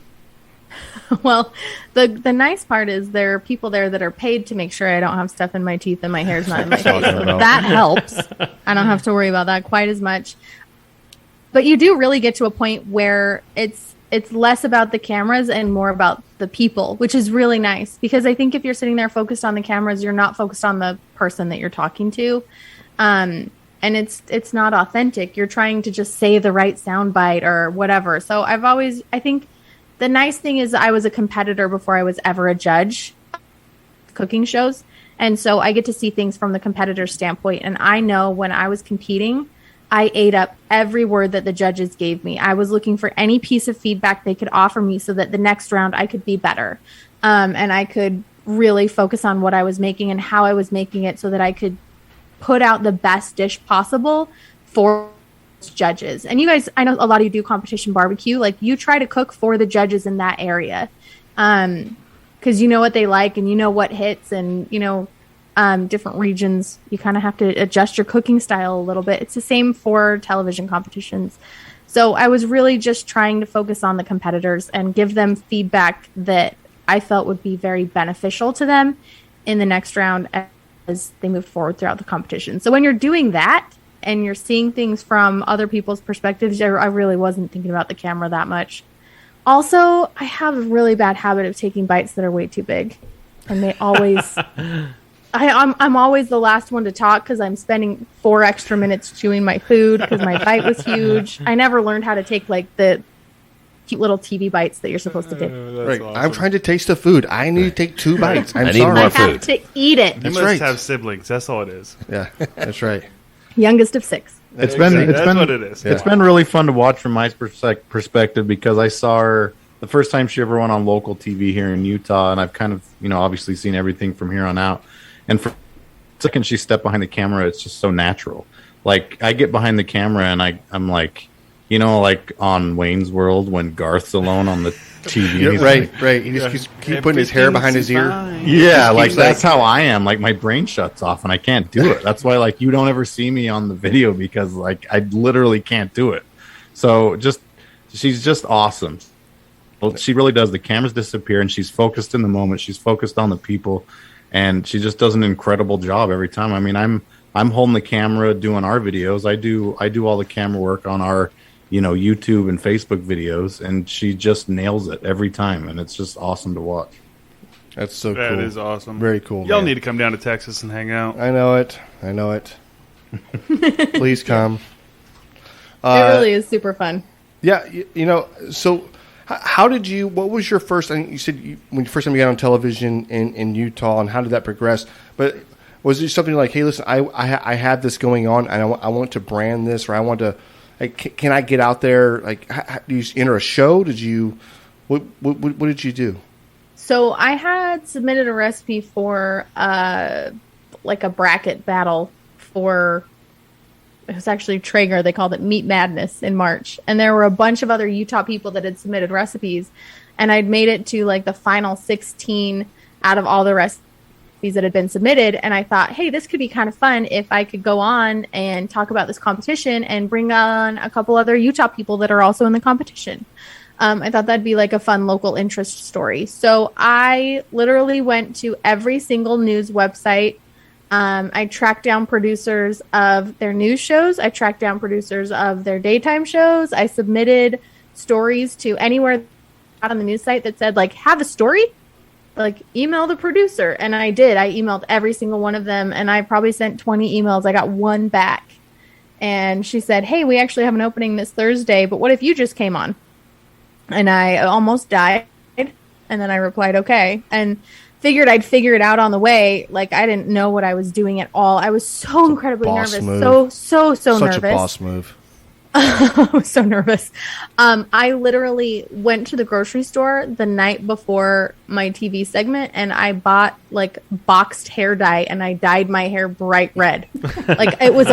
Well, the nice part is there are people there that are paid to make sure I don't have stuff in my teeth and my hair's not in my face. So that helps. I don't have to worry about that quite as much. But you do really get to a point where it's less about the cameras and more about the people, which is really nice. Because I think if you're sitting there focused on the cameras, you're not focused on the person that you're talking to. And it's not authentic. You're trying to just say the right soundbite or whatever. So I think the nice thing is I was a competitor before I was ever a judge cooking shows. And so I get to see things from the competitor's standpoint. And I know when I was competing, I ate up every word that the judges gave me. I was looking for any piece of feedback they could offer me so that the next round I could be better. And I could really focus on what I was making and how I was making it so that I could put out the best dish possible for judges. And you guys, I know a lot of you do competition barbecue. Like you try to cook for the judges in that area. Because you know what they like and you know what hits and, different regions, you kind of have to adjust your cooking style a little bit. It's the same for television competitions. So I was really just trying to focus on the competitors and give them feedback that I felt would be very beneficial to them in the next round as they move forward throughout the competition. So when you're doing that and you're seeing things from other people's perspectives, I really wasn't thinking about the camera that much. Also, I have a really bad habit of taking bites that are way too big. And they always... I'm always the last one to talk because I'm spending 4 extra minutes chewing my food because my bite was huge. I never learned how to take like the cute little TV bites that you're supposed to take. Right. Awesome. I'm trying to taste the food. I need to take 2 bites. I need more food. I have to eat it. You must have siblings. That's all it is. Yeah, that's right. Youngest of 6. It's been what it is. It's been really fun to watch from my perspective because I saw her the first time she ever went on local TV here in Utah, and I've kind of obviously seen everything from here on out. And for a second she stepped behind the camera, it's just so natural. Like I get behind the camera and I'm like, like on Wayne's World when Garth's alone on the TV. Right. He just keeps putting his hair behind his ear. Yeah, like that's how I am. Like my brain shuts off and I can't do it. That's why like you don't ever see me on the video because like I literally can't do it. So she's just awesome. Well, she really does. The cameras disappear and she's focused in the moment. She's focused on the people. And she just does an incredible job every time. I mean, I'm holding the camera, doing our videos. I do all the camera work on our, YouTube and Facebook videos, and she just nails it every time, and it's just awesome to watch. That's so cool. That is awesome. Very cool. Y'all need to come down to Texas and hang out. I know it. Please come. It really is super fun. Yeah, so. How did you? What was your first? I think you said when the first time you got on television in Utah, and how did that progress? But was it something like, "Hey, listen, I have this going on, and I want to brand this, or I want to, like, can I get out there? Like, do you enter a show? Did you? What did you do? So I had submitted a recipe for like a bracket battle for. It was actually Traeger. They called it Meat Madness in March. And there were a bunch of other Utah people that had submitted recipes. And I'd made it to like the final 16 out of all the recipes that had been submitted. And I thought, hey, this could be kind of fun if I could go on and talk about this competition and bring on a couple other Utah people that are also in the competition. I thought that'd be like a fun local interest story. So I literally went to every single news website. I tracked down producers of their news shows. I tracked down producers of their daytime shows. I submitted stories to anywhere on the news site that said, like, have a story? Like, email the producer. And I did. I emailed every single one of them, and I probably sent 20 emails. I got one back. And she said, hey, we actually have an opening this Thursday, but what if you just came on? And I almost died. And then I replied, okay. And figured I'd figure it out on the way. Like, I didn't know what I was doing at all. I was so incredibly nervous. Move. So Such nervous. a boss move. I was so nervous. I literally went to the grocery store the night before my TV segment and I bought like boxed hair dye and I dyed my hair bright red. Like it was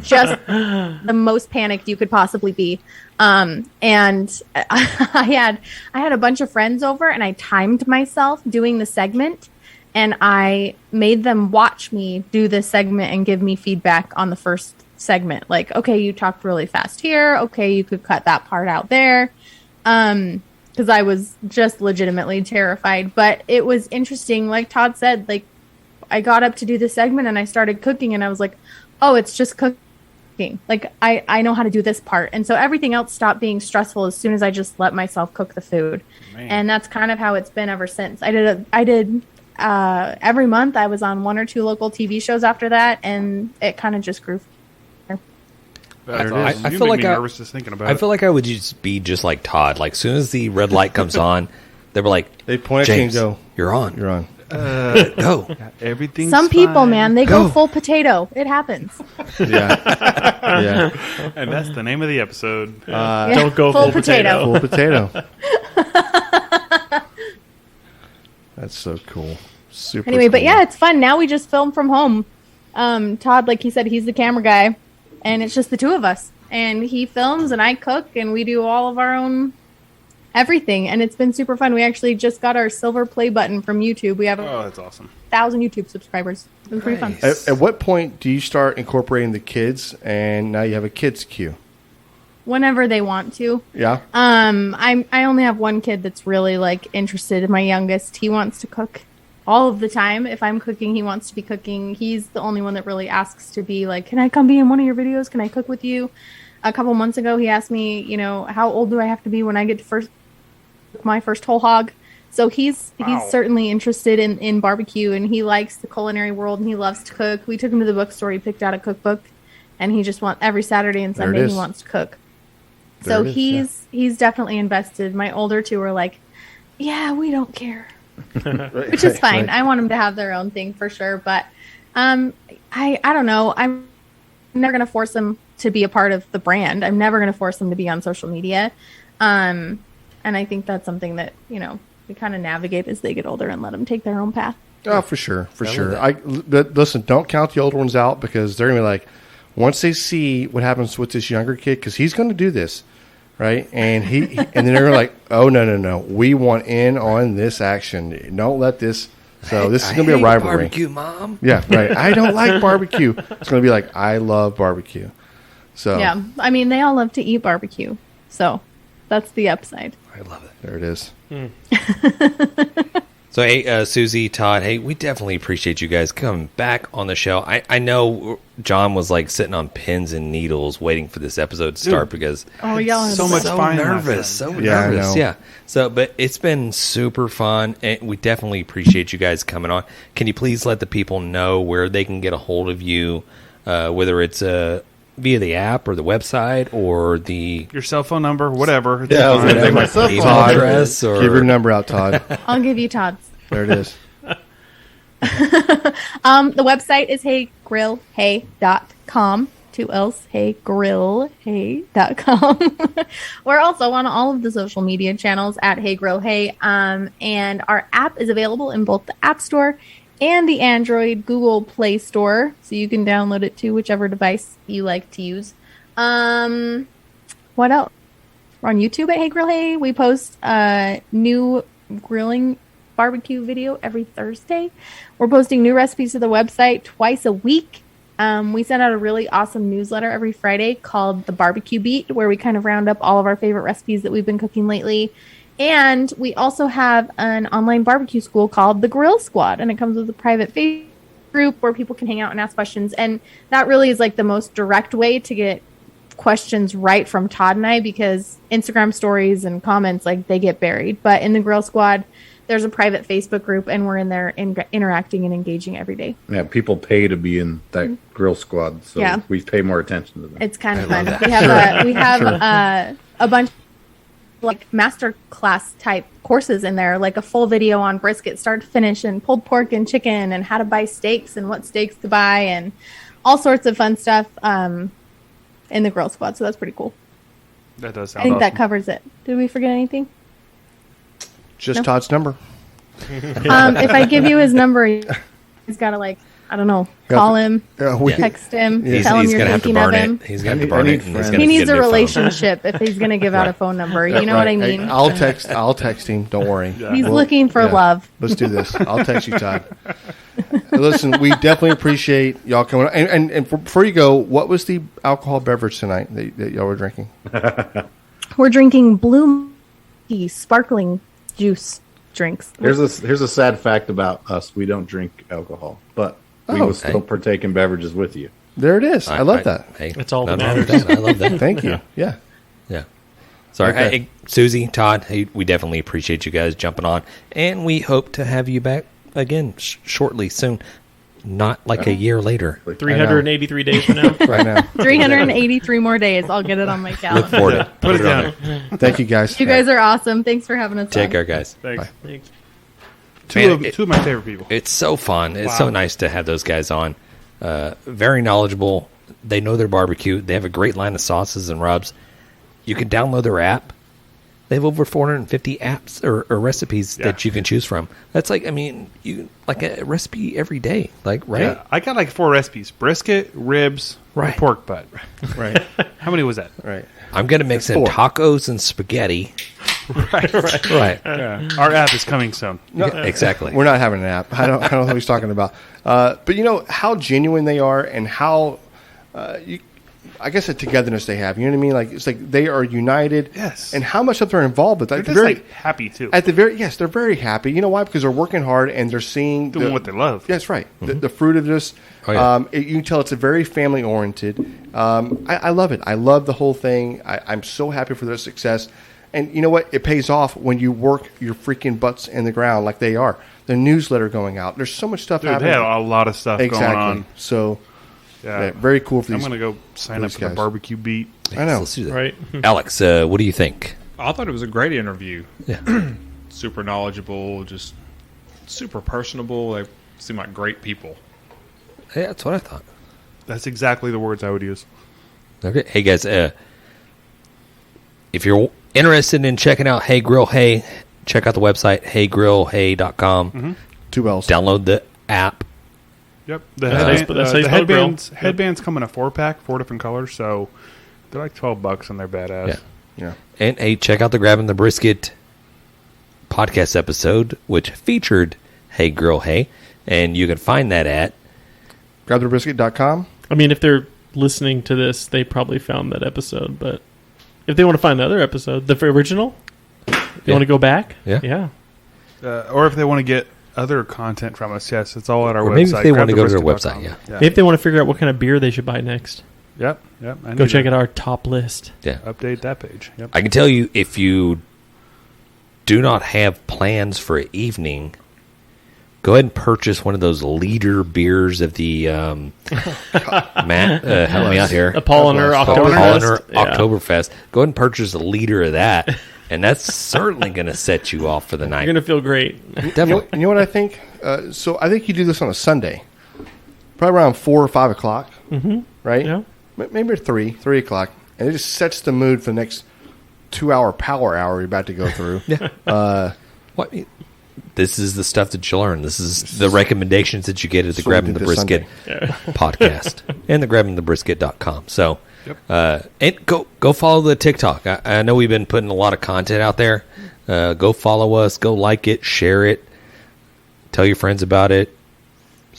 just the most panicked you could possibly be. And I had a bunch of friends over and I timed myself doing the segment and I made them watch me do this segment and give me feedback on the first segment. Like, okay, you talked really fast here. Okay, you could cut that part out there. Because I was just legitimately terrified. But it was interesting. Like Todd said, like I got up to do the segment and I started cooking and I was like, oh, it's just cooking. Like I know how to do this part. And so everything else stopped being stressful as soon as I just let myself cook the food. Man. And that's kind of how it's been ever since. I did every month I was on 1 or 2 local TV shows after that, and it kind of just grew. I feel like nervous just thinking about it. I feel like I would just be just like Todd. Like, as soon as the red light comes on, they were like, They point at James, you and go, you're on. "You're on." Go. Everything's Some people, fine. man, they go full potato. It happens. Yeah. And that's the name of the episode. Yeah. Don't go full potato. Full potato. That's so cool. Super. Anyway, but cool. yeah, it's fun. Now we just film from home. Todd, like he said, he's the camera guy, and it's just the two of us. And he films, and I cook, and we do all of our own everything. And it's been super fun. We actually just got our silver play button from YouTube. We have That's awesome. 1,000 YouTube subscribers. It was pretty fun. At what point do you start incorporating the kids, and now you have a kids queue? Whenever they want to. Yeah. I only have one kid that's really like interested. My youngest, he wants to cook all of the time. If I'm cooking, he wants to be cooking. He's the only one that really asks to be like, can I come be in one of your videos? Can I cook with you? A couple months ago, he asked me, how old do I have to be when I get to cook my first whole hog? So he's certainly interested in barbecue, and he likes the culinary world, and he loves to cook. We took him to the bookstore. He picked out a cookbook, and he just wants every Saturday and Sunday he wants to cook. So he's definitely invested. My older two are like, yeah, we don't care. Which is fine. Right. I want them to have their own thing for sure. But I don't know. I'm never going to force them to be a part of the brand. I'm never going to force them to be on social media. And I think that's something that, we kind of navigate as they get older and let them take their own path. Oh, for sure. But listen, don't count the older ones out, because they're going to be like, once they see what happens with this younger kid, because he's going to do this, right? And and then they're like, oh, no. We want in on this action. Don't let this. So this is going to be a rivalry. Barbecue, Mom. Yeah, right. I don't like barbecue. It's going to be like, I love barbecue. So yeah, I mean, they all love to eat barbecue. So that's the upside. I love it. There it is. So, hey, Susie, Todd, hey, we definitely appreciate you guys coming back on the show. I know John was like sitting on pins and needles waiting for this episode to start because y'all so much fun. Nervous. Yeah. So, but it's been super fun, and we definitely appreciate you guys coming on. Can you please let the people know where they can get a hold of you, whether it's via the app or the website or your cell phone number, whatever. Yeah, my cell phone address. Or give your number out, Todd. I'll give you Todd's. There it is. The website is heygrillhey.com. 2 L's, heygrillhey.com. We're also on all of the social media channels at heygrillhey. And our app is available in both the App Store and the Android Google Play Store, so you can download it to whichever device you like to use. What else? We're on YouTube at Hey Grill Hey. We post a new grilling barbecue video every Thursday. We're posting new recipes to the website twice a week. We send out a really awesome newsletter every Friday called The Barbecue Beat, where we kind of round up all of our favorite recipes that we've been cooking lately. And we also have an online barbecue school called The Grill Squad, and it comes with a private Facebook group where people can hang out and ask questions. And that really is like the most direct way to get questions right from Todd and I, because Instagram stories and comments, like, they get buried. But in The Grill Squad, there's a private Facebook group, and we're in there interacting and engaging every day. Yeah, people pay to be in that grill squad, so we pay more attention to them. It's kind of fun. We have a bunch like master class type courses in there, like a full video on brisket start to finish, and pulled pork and chicken, and how to buy steaks and what steaks to buy, and all sorts of fun stuff. in the grill spot, so that's pretty cool. That does I sound think awesome. that covers it. Did we forget anything? Just No. Todd's number. If I give you his number, he's got to I don't know, call him, text him, tell him He's you're gonna have to thinking burn of him. it. He's gonna have to I burn need it. And he's friends. gonna He needs get a new phone. relationship if he's going to give out a phone number. You know what I mean? Hey, I'll text him. Don't worry. He's looking for love. Let's do this. I'll text you, Todd. Listen, we definitely appreciate y'all coming on. And before you go, what was the alcohol beverage tonight that y'all were drinking? We're drinking Blue Monkey sparkling juice drinks. Here's a sad fact about us: we don't drink alcohol, but we will still partake in beverages with you. There it is. I love that. Hey, That's all that none wrong with matters. that. I love that. Thank you. Yeah. Yeah. Sorry. Okay. Hey, Susie, Todd, hey, we definitely appreciate you guys jumping on. And we hope to have you back again shortly, soon. Not like a year later. 383 days from now. Right now. 383 more days. I'll get it on my Look calendar. forward to it. Put it on down. there. Thank you, guys. You guys are awesome. Thanks for having us Take on. care, guys. Thanks. Bye. Thanks. Two Man, of my favorite people. It's so fun. It's so nice to have those guys on. Very knowledgeable. They know their barbecue. They have a great line of sauces and rubs. You can download their app. They have over 450 apps or recipes that you can choose from. That's like, I mean, you like a recipe every day, like, right? Yeah, I got like 4 recipes: brisket, ribs, Right. and pork butt. Right. How many was that? Right. I'm gonna mix in 4. tacos and spaghetti. Right. Right. Yeah. Our app is coming soon. Yeah, exactly. We're not having an app. I don't know what he's talking about. But you know how genuine they are and how, I guess the togetherness they have. You know what I mean? Like it's like they are united. Yes. And how much stuff they're involved with. They're At the just very, like happy too. at the very they're very happy. You know why? Because they're working hard and they're seeing Doing what they love. Yeah, that's right. The fruit of this. Oh, yeah. You can tell it's a very family oriented. I love it. I love the whole thing. I'm so happy for their success. And you know what? It pays off when you work your freaking butts in the ground like they are. The newsletter going out. There's so much stuff Dude, they happening. had a lot of stuff going on. So, Yeah. very cool for I'm these. going to go sign up these for the guys. barbecue beat. I know. Let's do that. Right. Alex, what do you think? I thought it was a great interview. Yeah. Super knowledgeable, just super personable. They seem like great people. Yeah, that's what I thought. That's exactly the words I would use. Okay. Hey, guys, if you're interested in checking out Hey Grill Hey, check out the website, heygrillhey.com. 2 L's. Download the app. Yep. The, That's how you spell- that's how you spell grill. headbands come in a 4-pack, 4 different colors, so they're like $12 and they're badass. Yeah. Yeah. And, hey, check out the Grabbing the Brisket podcast episode, which featured Hey Grill Hey. And you can find that at GrabTheBrisket.com. I mean, if they're listening to this, they probably found that episode. But if they want to find the other episode, the original, you want to go back? Yeah. Or if they want to get other content from us, yes, it's all at our or website. maybe if they want to go to their grabthebrisket.com. website, yeah. Maybe if they want to figure out what kind of beer they should buy next, Yep. I go need check to out our top list. Yeah. Update that page. Yep. I can tell you, if you do not have plans for an evening, go ahead and purchase one of those liter beers of the Matt, help me out here. Polliner Polliner Oktoberfest. Yeah. Oktoberfest. Go ahead and purchase a liter of that, and that's certainly going to set you off for the night. You're gonna feel great. Definitely. You know what I think? So I think you do this on a Sunday, probably around 4 or 5 o'clock, right? Yeah. Maybe 3 o'clock, and it just sets the mood for the next 2-hour power hour you're about to go through. What? This is the stuff that you learn. This is the recommendations that you get at the So we Grabbing did the this Brisket podcast and the grabbingthebrisket.com. So, and go follow the TikTok. I know we've been putting a lot of content out there. Go follow us. Go like it. Share it. Tell your friends about it.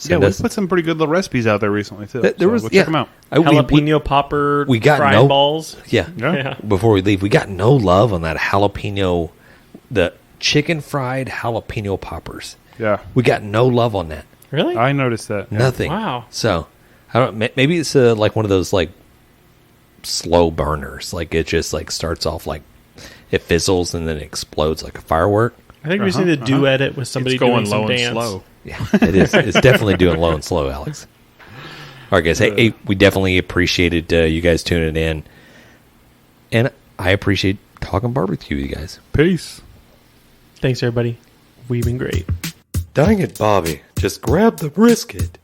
Yeah, we put some pretty good little recipes out there recently too. There was, check them out. Jalapeno popper we got fried no balls. Yeah. Yeah. Before we leave, we got no love on that jalapeno, the chicken fried jalapeno poppers. Yeah, We got no love on that. Really? I noticed that. Nothing. Wow. So, I don't. Maybe it's like one of those like slow burners. Like it just like starts off like it fizzles and then it explodes like a firework. I think we just need to duet it with somebody It's going doing some low and dance. slow. Yeah, it is. It's definitely doing low and slow, Alex. All right, guys. Hey, we definitely appreciated you guys tuning in, and I appreciate talking barbecue with you guys. Peace. Thanks, everybody. We've been great. Dang it, Bobby! Just grab the brisket.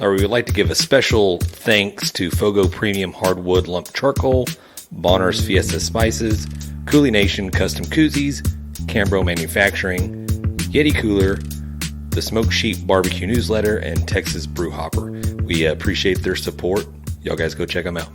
or we would like to give a special thanks to FOGO Premium Hardwood Lump Charcoal, Bolner's Fiesta Spices, CoolieNation Custom Koozies, Cambro Manufacturing, YETI Cooler, the Smoke Sheep Barbecue Newsletter, and Texas Brew Hopper. We appreciate their support. Y'all guys go check them out.